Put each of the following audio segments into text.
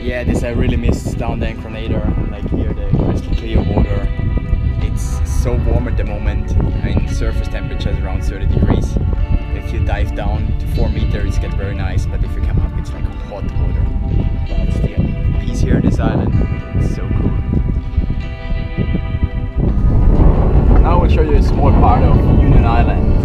Yeah, this I really miss down there in Grenada. Like here, the crystal clear water. It's so warm at the moment. I mean, surface temperature is around 30 degrees. If you dive down to 4 meters, it gets very nice. But if you come up, it's like hot water. But still, peace here on this island. It's so cool. Now I'll show you a small part of Union Island.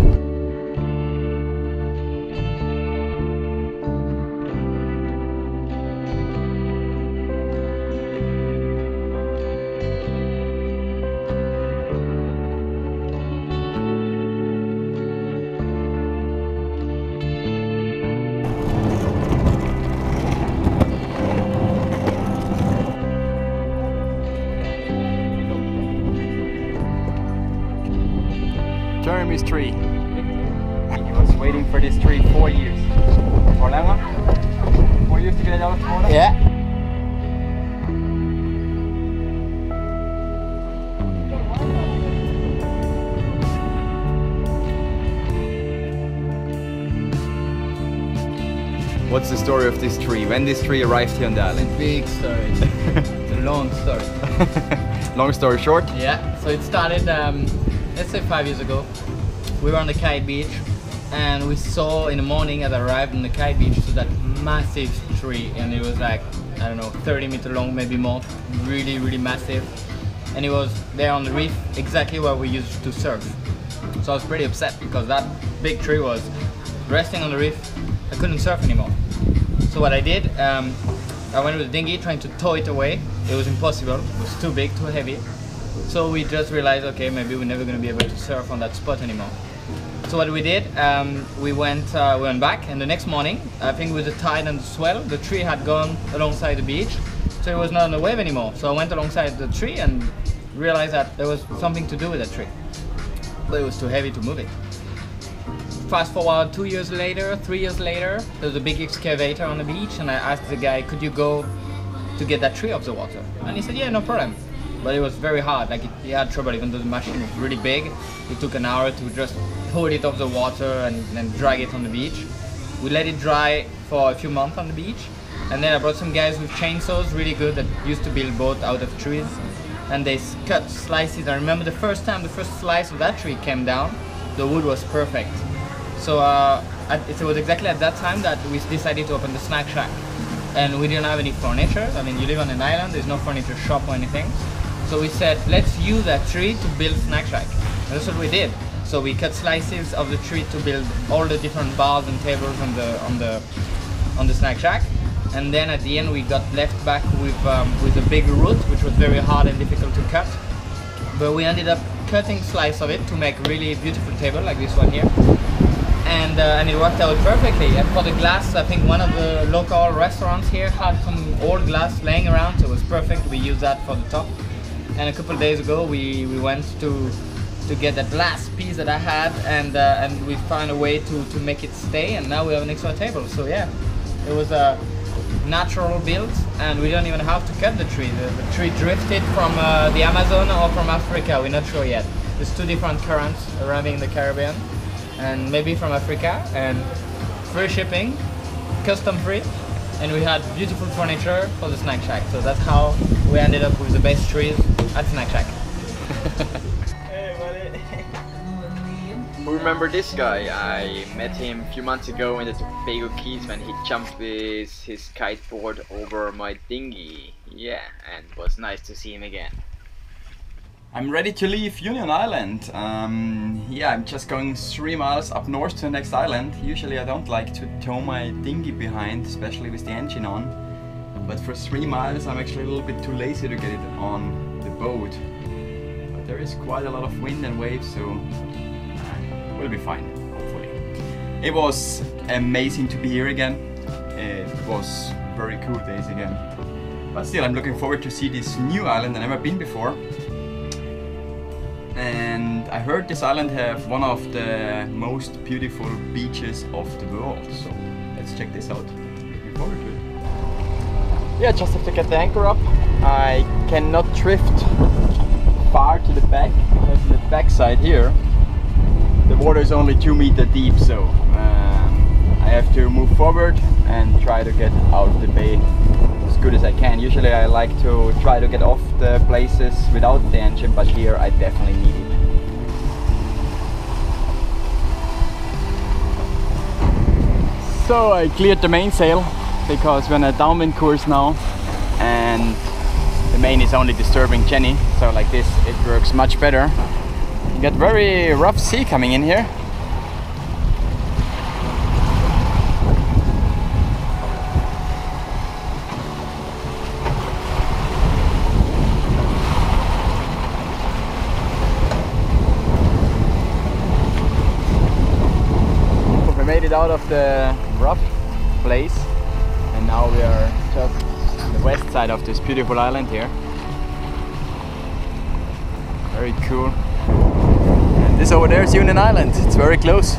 Jeremy's tree. He was waiting for this tree 4 years. How long? 4 years to get it out of the water? Yeah. What's the story of this tree? When this tree arrived here on the island? Big story. It's a long story. Long story short? Yeah, so it started, let's say 5 years ago. We were on the Kite Beach and we saw in the morning as I arrived on the Kite Beach so that massive tree, and it was like, I don't know, 30 meters long, maybe more, really, really massive. And it was there on the reef, exactly where we used to surf. So I was pretty upset because that big tree was resting on the reef. I couldn't surf anymore. So what I did, I went with the dinghy trying to tow it away. It was impossible, it was too big, too heavy. So we just realized, okay, maybe we're never going to be able to surf on that spot anymore. So what we did, we went back, and the next morning, I think with the tide and the swell, the tree had gone alongside the beach, so it was not on the wave anymore. So I went alongside the tree and realized that there was something to do with the tree, but it was too heavy to move it. Fast forward 2 years later, 3 years later, there's a big excavator on the beach, and I asked the guy, could you go to get that tree off the water? And he said, yeah, no problem. But it was very hard, like he had trouble, even though the machine was really big. It took an hour to just pull it off the water and then drag it on the beach. We let it dry for a few months on the beach, and then I brought some guys with chainsaws, really good, that used to build boats out of trees, and they cut slices. I remember the first time the first slice of that tree came down, the wood was perfect. So it was exactly at that time that we decided to open the snack shack. And we didn't have any furniture. I mean, you live on an island, there's no furniture shop or anything. So we said, let's use that tree to build snack shack. And that's what we did. So we cut slices of the tree to build all the different bars and tables on the snack shack. And then at the end we got left back with a big root, which was very hard and difficult to cut. But we ended up cutting slice of it to make really beautiful table like this one here. And it worked out perfectly. And for the glass, I think one of the local restaurants here had some old glass laying around, so it was perfect. We used that for the top. And a couple of days ago, we went to get that last piece that I had, and we found a way to make it stay. And now we have an extra table. So yeah, it was a natural build, and we don't even have to cut the tree. The tree drifted from the Amazon or from Africa. We're not sure yet. There's two different currents arriving in the Caribbean, and maybe from Africa, and free shipping, custom free, and we had beautiful furniture for the snack shack. So that's how we ended up with the best trees at snack shack. Hey buddy. Who remember this guy? I met him a few months ago in the Tobago Keys when he jumped with his kiteboard over my dinghy. Yeah, and it was nice to see him again. I'm ready to leave Union Island. Yeah, I'm just going 3 miles up north to the next island. Usually I don't like to tow my dinghy behind, especially with the engine on. But for 3 miles I'm actually a little bit too lazy to get it on the boat. But there is quite a lot of wind and waves, so we'll be fine, hopefully. It was amazing to be here again. It was very cool days again. But still, I'm looking forward to see this new island I've never been before. And I heard this island have one of the most beautiful beaches of the world, so let's check this out. Looking forward to it. Yeah, just have to get the anchor up. I cannot drift far to the back because on the back side here the water is only 2 meters deep, so I have to move forward and try to get out of the bay as good as I can. Usually I like to try to get off the places without the engine, but here I definitely need it. So I cleared the mainsail because we're on a downwind course now and the main is only disturbing Jenny, so like this it works much better. You get very rough sea coming in here. We made it out of the rough place and now we are just on the west side of this beautiful island here. Very cool. And this over there is Union Island. It's very close.